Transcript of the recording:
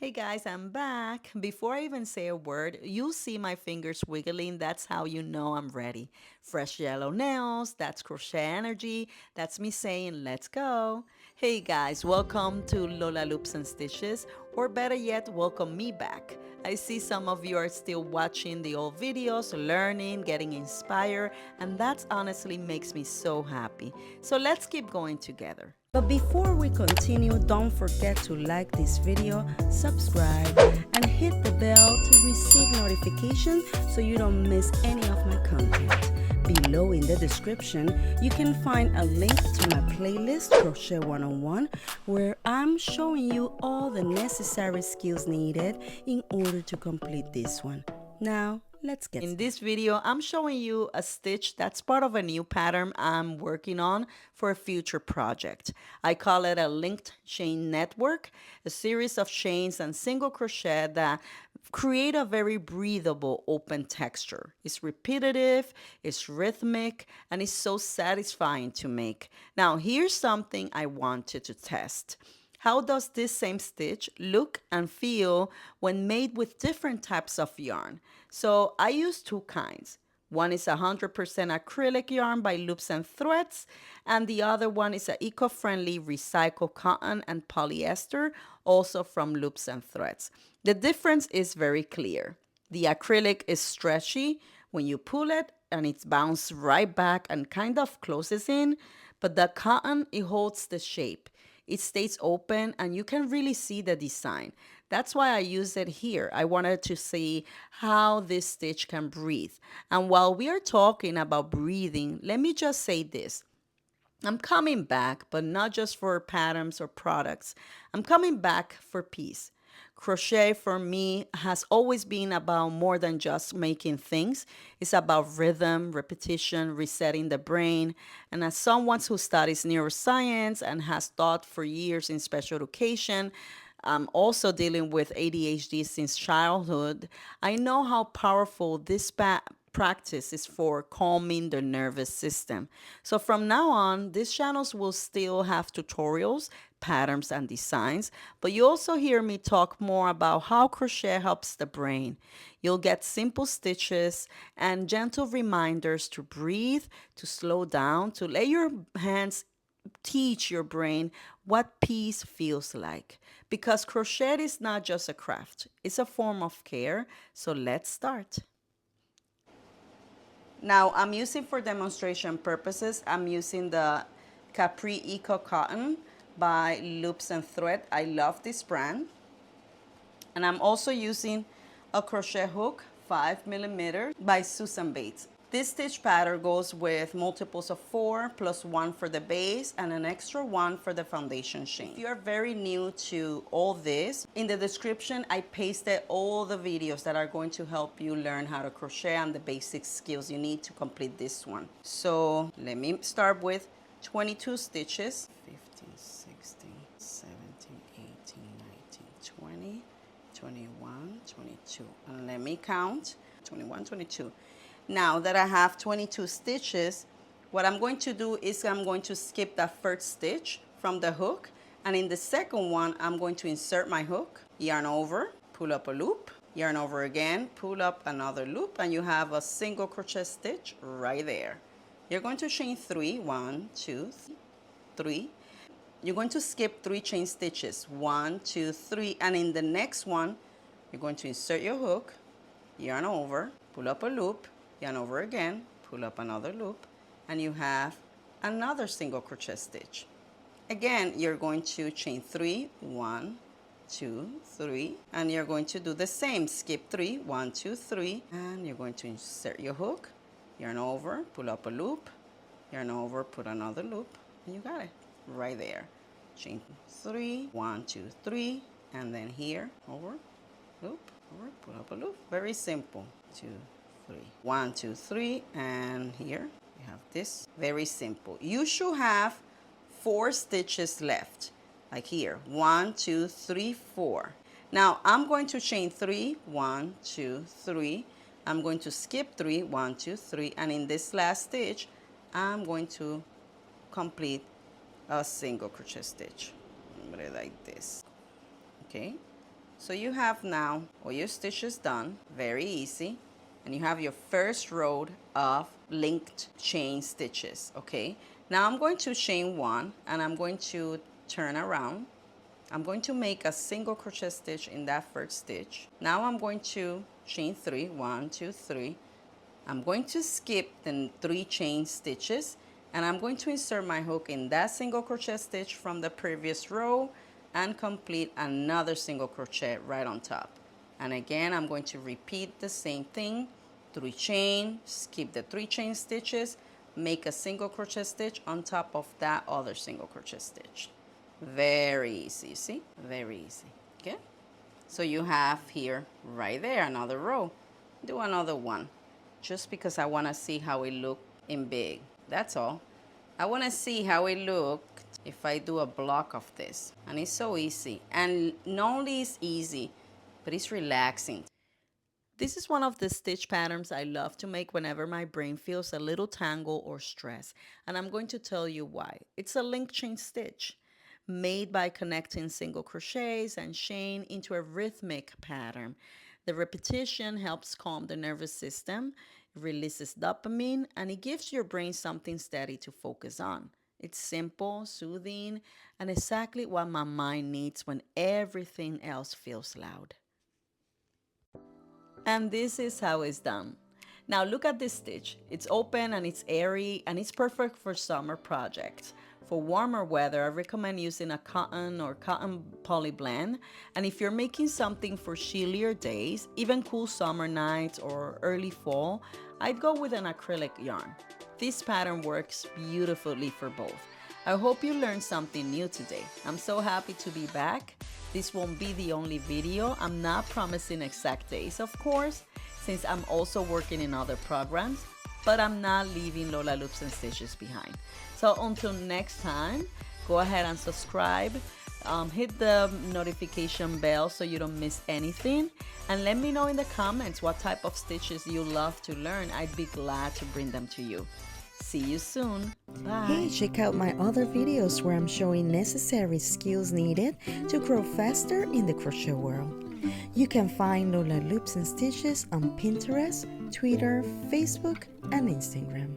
Hey guys, I'm back. Before I even say a word, you'll see my fingers wiggling. That's how you know I'm ready. Fresh yellow nails, that's crochet energy. That's me saying, let's go. Hey guys, welcome to Lola Loops and Stitches, or better yet, welcome me back. I see some of you are still watching the old videos, learning, getting inspired, and that honestly makes me so happy. So let's keep going together. But before we continue, don't forget to like this video, subscribe, and hit the bell to receive notifications so you don't miss any of my content. Below in the description, you can find a link to my playlist, Crochet 101, where I'm showing you all the necessary skills needed in order to complete this one. Now, let's get started. In this video, I'm showing you a stitch that's part of a new pattern I'm working on for a future project. I call it a linked chain network, a series of chains and single crochet that create a very breathable open texture. It's repetitive, it's rhythmic, and it's so satisfying to make. Now, here's something I wanted to test. How does this same stitch look and feel when made with different types of yarn? So I use two kinds. One is 100% acrylic yarn by Loops and Threads, and the other one is an eco-friendly recycled cotton and polyester, also from Loops and Threads. The difference is very clear. The acrylic is stretchy when you pull it, and it bounces right back and kind of closes in, but the cotton, it holds the shape. It stays open and you can really see the design. That's why I use it here. I wanted to see how this stitch can breathe. And while we are talking about breathing, let me just say this. I'm coming back, but not just for patterns or products. I'm coming back for peace. Crochet for me has always been about more than just making things. It's about rhythm, repetition, resetting the brain. And as someone who studies neuroscience and has taught for years in special education, I'm also dealing with ADHD since childhood. I know how powerful this practice is for calming the nervous system. So from now on, these channels will still have tutorials, patterns, and designs, but you also hear me talk more about how crochet helps the brain. You'll get simple stitches and gentle reminders to breathe, to slow down, to let your hands teach your brain what peace feels like. Because crochet is not just a craft, it's a form of care. So let's start. Now I'm using for demonstration purposes, I'm using the Capri Eco Cotton by Loops and Thread. I love this brand. And I'm also using a crochet hook, 5mm by Susan Bates. This stitch pattern goes with multiples of 4 plus 1 for the base and an extra 1 for the foundation chain. If you're very new to all this, in the description I pasted all the videos that are going to help you learn how to crochet and the basic skills you need to complete this one. So let me start with 22 stitches. 15, 16, 17, 18, 19, 20, 21, 22. And let me count, 21, 22. Now that I have 22 stitches, what I'm going to do is I'm going to skip that first stitch from the hook, and in the second one I'm going to insert my hook, yarn over, pull up a loop, yarn over again, pull up another loop, and you have a single crochet stitch right there. You're going to chain 3, 1, 2, 3. You're going to skip 3 chain stitches, 1, 2, 3, and in the next one you're going to insert your hook, yarn over, pull up a loop, yarn over again, pull up another loop, and you have another single crochet stitch. Again, you're going to chain 3, 1, 2, 3, and you're going to do the same. Skip 3, 1, 2, 3, and you're going to insert your hook, yarn over, pull up a loop, yarn over, put another loop, and you got it right there. Chain 3, 1, 2, 3, and then here, over, loop, over, pull up a loop. Very simple. 2, 3, 1, 2, 3, and here you have this. Very simple. You should have 4 stitches left, like here, 1, 2, 3, 4. Now I'm going to chain 3, 1, 2, 3. I'm going to skip 3, 1, 2, 3, and in this last stitch I'm going to complete a single crochet stitch. Put it like this. Okay, So you have now all your stitches done, very easy, and you have your first row of linked chain stitches, okay? Now I'm going to chain one and I'm going to turn around. I'm going to make a single crochet stitch in that first stitch. Now I'm going to chain three, 1, 2, 3. I'm going to skip the 3 chain stitches and I'm going to insert my hook in that single crochet stitch from the previous row and complete another single crochet right on top. And again, I'm going to repeat the same thing, 3 chain, skip the 3 chain stitches, make a single crochet stitch on top of that other single crochet stitch. Very easy, you see? Very easy, okay? So you have here, right there, another row. Do another one, just because I want to see how it look in big. That's all. I want to see how it looked if I do a block of this. And it's so easy. And not only is easy, but it's relaxing. This is one of the stitch patterns I love to make whenever my brain feels a little tangle or stress. And I'm going to tell you why. It's a link chain stitch made by connecting single crochets and chain into a rhythmic pattern. The repetition helps calm the nervous system, releases dopamine, and it gives your brain something steady to focus on. It's simple, soothing, and exactly what my mind needs when everything else feels loud. And this is how it's done. Now look at this stitch. It's open and it's airy and it's perfect for summer projects. For warmer weather, I recommend using a cotton or cotton poly blend. And if you're making something for chillier days, even cool summer nights or early fall, I'd go with an acrylic yarn. This pattern works beautifully for both. I hope you learned something new today. I'm so happy to be back. This won't be the only video. I'm not promising exact days, of course, since I'm also working in other programs, but I'm not leaving Lola Loops and Stitches behind. So until next time, go ahead and subscribe. Hit the notification bell so you don't miss anything. And let me know in the comments what type of stitches you love to learn. I'd be glad to bring them to you. See you soon. Bye. Hey, check out my other videos where I'm showing necessary skills needed to grow faster in the crochet world. You can find Lola Loops and Stitches on Pinterest, Twitter, Facebook, and Instagram.